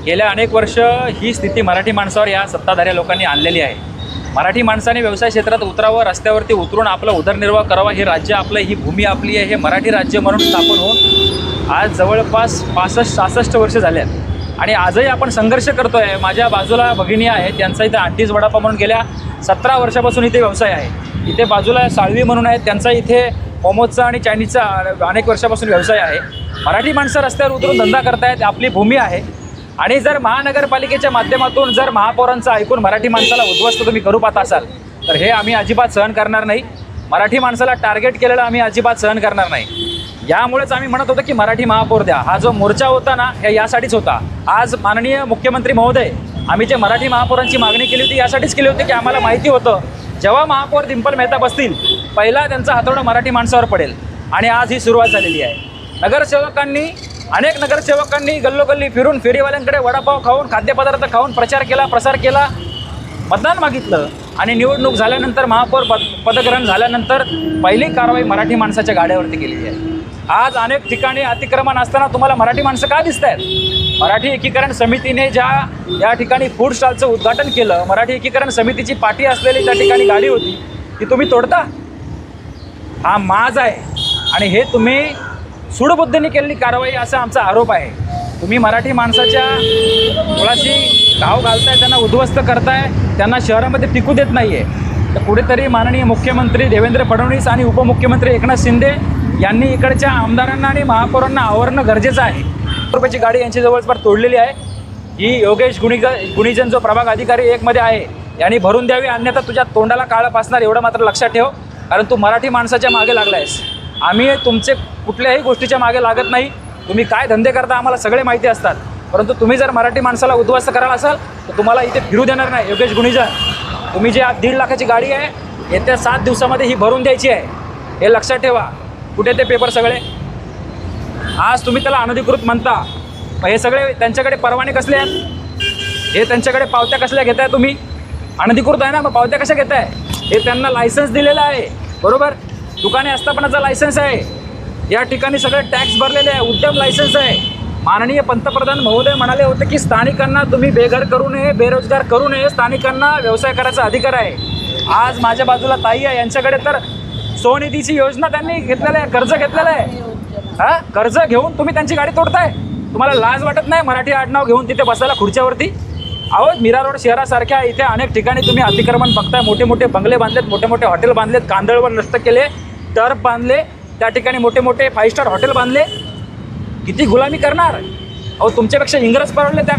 गेल्या अनेक वर्ष ही स्थिती मराठी माणसावर या सत्ताधाऱ्या लोकांनी आणलेली आहे। मराठी माणसाने व्यवसाय क्षेत्रात उतरावं, रस्त्यावरती उतरून आपला उदरनिर्वाह करावा। हे राज्य आपलं, ही भूमी आपली आहे, हे मराठी राज्य म्हणून स्थापन होऊन आज जवळपास 65-66 वर्ष झाले आहेत आणि आजही आपण संघर्ष करतो आहे। माझ्या बाजूला भगिनी आहे, त्यांचा इथे आंटीज वडापाव म्हणून गेल्या 17 वर्षापासून इथे व्यवसाय आहे। इथे बाजूला साळवी म्हणून आहेत, त्यांचा इथे मोमोजचा आणि चायनीजचा अनेक वर्षापासून व्यवसाय आहे। मराठी माणसं रस्त्यावर उतरून धंदा करतायत, आपली भूमी आहे। आणि जर महानगरपालिकेच्या माध्यमातून जर महापौरांचं ऐकून मराठी माणसाला उद्ध्वस्त तुम्ही करू पाहत असाल तर हे आम्ही अजिबात सहन करणार नाही। मराठी माणसाला टार्गेट केलेलं आम्ही अजिबात सहन करणार नाही। यामुळेच आम्ही म्हणत होतो की मराठी महापौर द्या। हा जो मोर्चा होता ना, हे यासाठीच होता। आज माननीय मुख्यमंत्री महोदय, आम्ही जे मराठी महापौरांची मागणी केली होती यासाठीच केली होती की आम्हाला माहिती होतं जेव्हा महापौर डिंपल मेहता बसतील पहिला त्यांचा हातोडा मराठी माणसावर पडेल। आणि आज ही सुरुवात झालेली आहे। अनेक नगरसेवकांनी गल्लोगल्ली फिरून फेरीवाल्यांकडे वडापाव खाऊन, खाद्यपदार्थ खाऊन प्रचार केला, प्रसार केला, मतदान मागितलं आणि निवडणूक झाल्यानंतर महापौर पदग्रहण झाल्यानंतर पहिली कारवाई मराठी माणसाच्या गाड्यावरती केलेली आहे। आज अनेक ठिकाणी अतिक्रमण असताना तुम्हाला मराठी माणसं का दिसत आहेत? मराठी एकीकरण समितीने या ठिकाणी फूड स्टॉलचं उद्घाटन केलं, मराठी एकीकरण समितीची पाठी असलेली त्या ठिकाणी गाडी होती, ती तुम्ही तोडता? हा माज आहे आणि हे तुम्ही सूडबुद्धीने केलेली कारवाई असा आमचा आरोप आहे। तुम्ही मराठी माणसाच्या मुळाशी घाव घालताय, त्यांना उद्ध्वस्त करताय, त्यांना शहरामध्ये टिकू देत नाही आहे। तर कुठेतरी माननीय मुख्यमंत्री देवेंद्र फडणवीस आणि उपमुख्यमंत्री एकनाथ शिंदे यांनी इकडच्या आमदारांना आणि महापौरांना आवरणं गरजेचं आहे। रुपयाची गाडी यांची जवळपास तोडलेली आहे। ही योगेश गुणिजन जो प्रभाग अधिकारी 1 मध्ये आहे यांनी भरून द्यावी, अन्यथा तुझ्या तोंडाला काळं फासणार, एवढं मात्र लक्षात ठेव। कारण तू मराठी माणसाच्या मागे लागला आहेस। आम्ही तुमचे कुठल्याही गोष्टीच्या मागे लागत नाही। तुम्ही काय धंदे करता आम्हाला सगळे माहिती असतात, परंतु तुम्ही जर मराठी माणसाला उद्ध्वस्त करायला असाल तर तुम्हाला इथे फिरू देणार नाही। योगेश गुणिजन, तुम्ही जे 1.5 लाखाची गाडी आहे येत्या 7 दिवसामध्ये ही भरून द्यायची आहे, हे लक्षात ठेवा। कुठे ते पेपर सगळे? आज तुम्ही त्याला अनधिकृत म्हणता, हे सगळे त्यांच्याकडे परवाने कसले आहेत? हे त्यांच्याकडे पावत्या कसल्या घेताय तुम्ही? अनधिकृत आहे ना, मग पावत्या कशा घेताय? हे त्यांना लायसन्स दिलेलं आहे, बरोबर? दुकाने आस्थापनाचा लायसन्स आहे, या ठिकाणी सगळे टॅक्स भरलेले आहे, उद्यम लायसन्स आहे। माननीय पंतप्रधान महोदय म्हणाले होते की स्थानिकांना तुम्ही बेघर करू नये, बेरोजगार करू नये, स्थानिकांना व्यवसाय करायचा अधिकार आहे। आज माझ्या बाजूला ताई आहे, यांच्याकडे तर स्वनिधीची योजना त्यांनी घेतलेलं आहे, कर्ज घेतलेलं आहे। कर्ज घेऊन तुम्ही त्यांची गाडी तोडताय? तुम्हाला लाज वाटत नाही मराठी आडनाव घेऊन तिथे बसायला खुर्च्यावरती? अहो, मीरा रोड शहरासारख्या इथे अनेक ठिकाणी तुम्ही अतिक्रमण बघताय, मोठे मोठे बंगले बांधलेत, मोठे मोठे हॉटेल बांधलेत, कांदळवर नष्ट केले, टर्फ बांधले, त्या ठिकाणी मोठे मोठे 5 स्टार हॉटेल बांधले। किती गुलामी करणार? अहो, तुमच्यापेक्षा इंग्रज परवडले त्या